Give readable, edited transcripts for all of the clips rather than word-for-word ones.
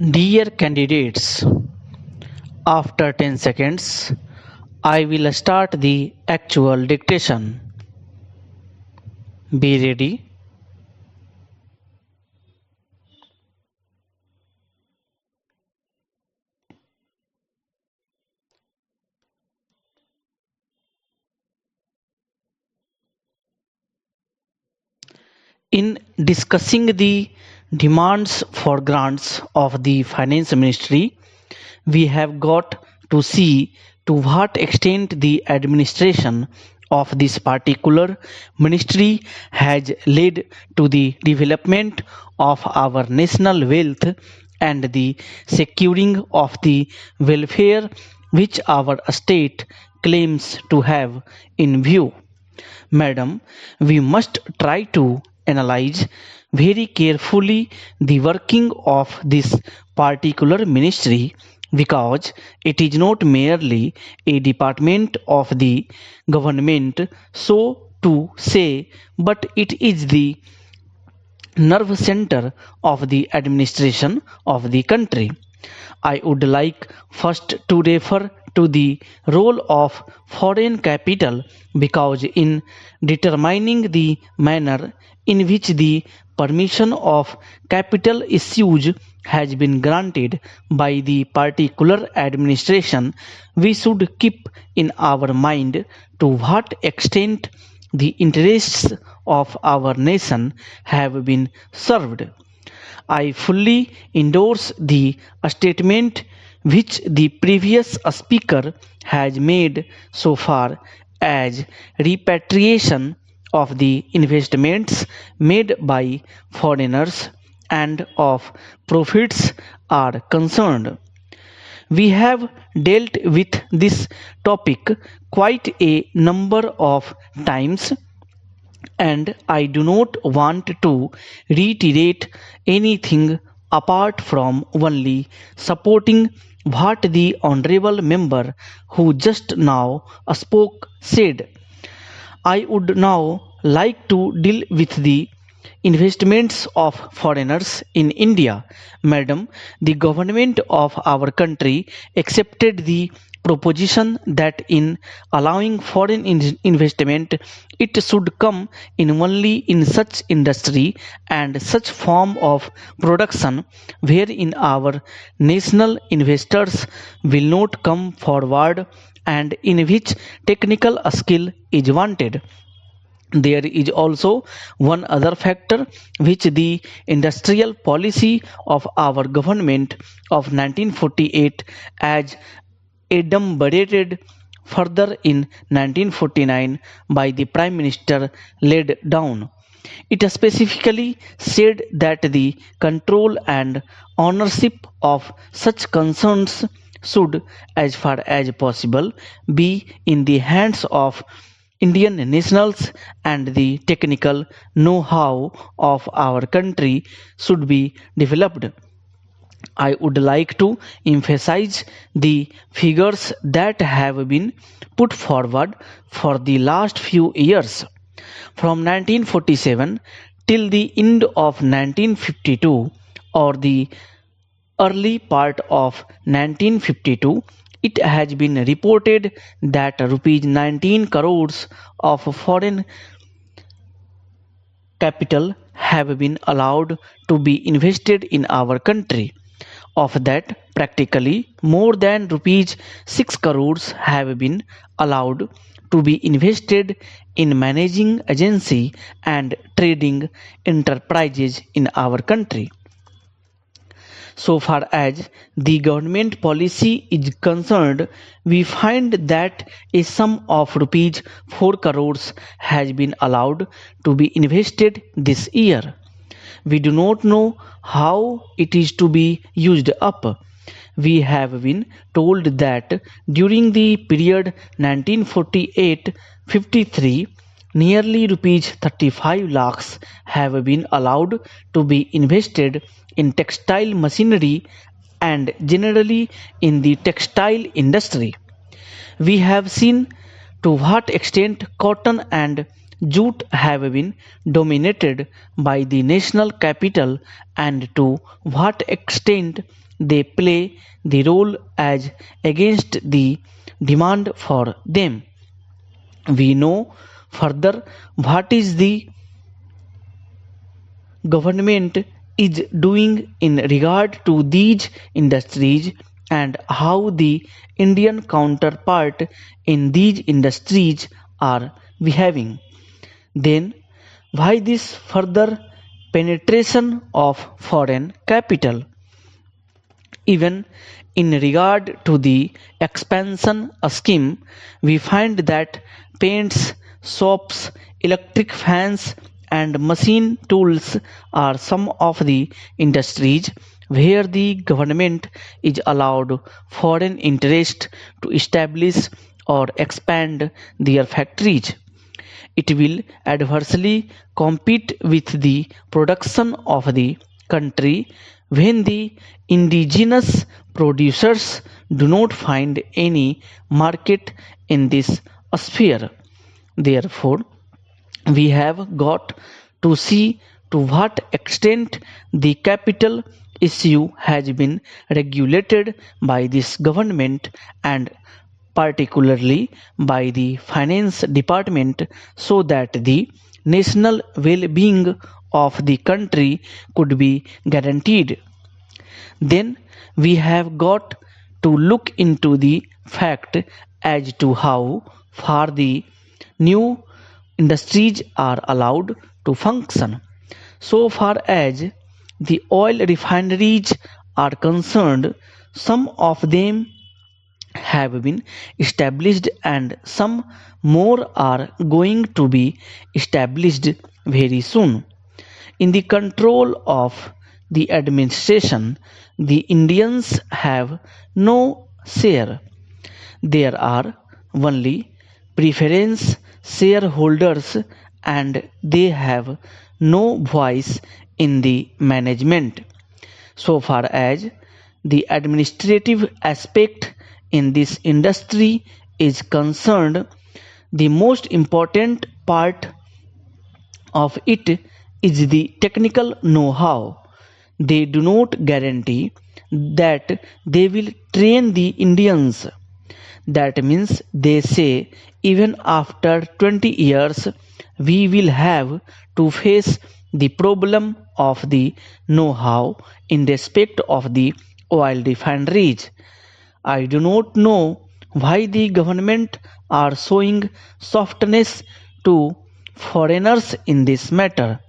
Dear candidates, after 10 seconds, I will start the actual dictation. Be ready. In discussing the demands for grants of the Finance Ministry, we have got to see to what extent the administration of this particular ministry has led to the development of our national wealth and the securing of the welfare which our state claims to have in view. Madam, we must try to analyze very carefully the working of this particular ministry because it is not merely a department of the government, so to say, but it is the nerve center of the administration of the country. I would like first to refer to the role of foreign capital because in determining the manner in which the permission of capital issues has been granted by the particular administration, we should keep in our mind to what extent the interests of our nation have been served. I fully endorse the statement which the previous speaker has made so far as repatriation of the investments made by foreigners and of profits are concerned. We have dealt with this topic quite a number of times and I do not want to reiterate anything apart from only supporting what the honorable member who just now spoke said. I would now like to deal with the investments of foreigners in India. Madam, the government of our country accepted the proposition that in allowing foreign investment it should come in only in such industry and such form of production wherein our national investors will not come forward and in which technical skill is wanted. There is also one other factor which the industrial policy of our government of 1948 as adumbrated further in 1949 by the Prime Minister laid down. It specifically said that the control and ownership of such concerns should, as far as possible, be in the hands of Indian nationals and the technical know-how of our country should be developed. I would like to emphasize the figures that have been put forward for the last few years. From 1947 till the end of 1952 or the early part of 1952, it has been reported that rupees 19 crores of foreign capital have been allowed to be invested in our country. Of that, practically more than rupees 6 crores have been allowed to be invested in managing agency and trading enterprises in our country. So far as the government policy is concerned, we find that a sum of rupees 4 crores has been allowed to be invested this year. We do not know how it is to be used up. We have been told that during the period 1948-53, nearly rupees 35 lakhs have been allowed to be invested in textile machinery and generally in the textile industry. We have seen to what extent cotton and jute have been dominated by the national capital and to what extent they play the role as against the demand for them. We know further what is the government is doing in regard to these industries and how the Indian counterpart in these industries are behaving. Then, why this further penetration of foreign capital? Even in regard to the expansion scheme, we find that paints, soaps, electric fans, and machine tools are some of the industries where the government is allowed foreign interest to establish or expand their factories. It will adversely compete with the production of the country when the indigenous producers do not find any market in this sphere. Therefore, we have got to see to what extent the capital issue has been regulated by this government and particularly by the finance department so that the national well-being of the country could be guaranteed. Then we have got to look into the fact as to how far the new industries are allowed to function. So far as the oil refineries are concerned, some of them have been established and some more are going to be established very soon. In the control of the administration, the Indians have no share. There are only preference shareholders and they have no voice in the management. So far as the administrative aspect in this industry is concerned, the most important part of it is the technical know-how. They do not guarantee that they will train the Indians. That means they say even after 20 years we will have to face the problem of the know-how in respect of the oil refineries. I do not know why the government are showing softness to foreigners in this matter.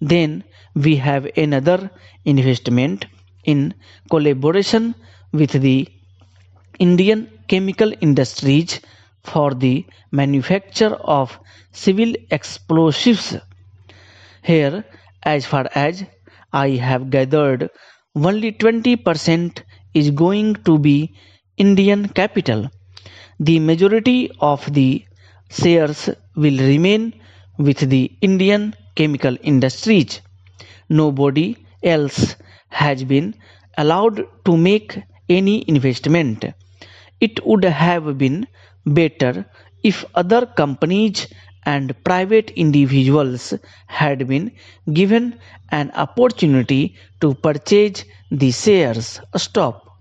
Then we have another investment in collaboration with the Indian chemical industries for the manufacture of civil explosives. Here, as far as I have gathered, only 20% is going to be Indian capital. The majority of the shares will remain with the Indian chemical industries. Nobody else has been allowed to make any investment. It would have been better if other companies and private individuals had been given an opportunity to purchase the shares. Stop.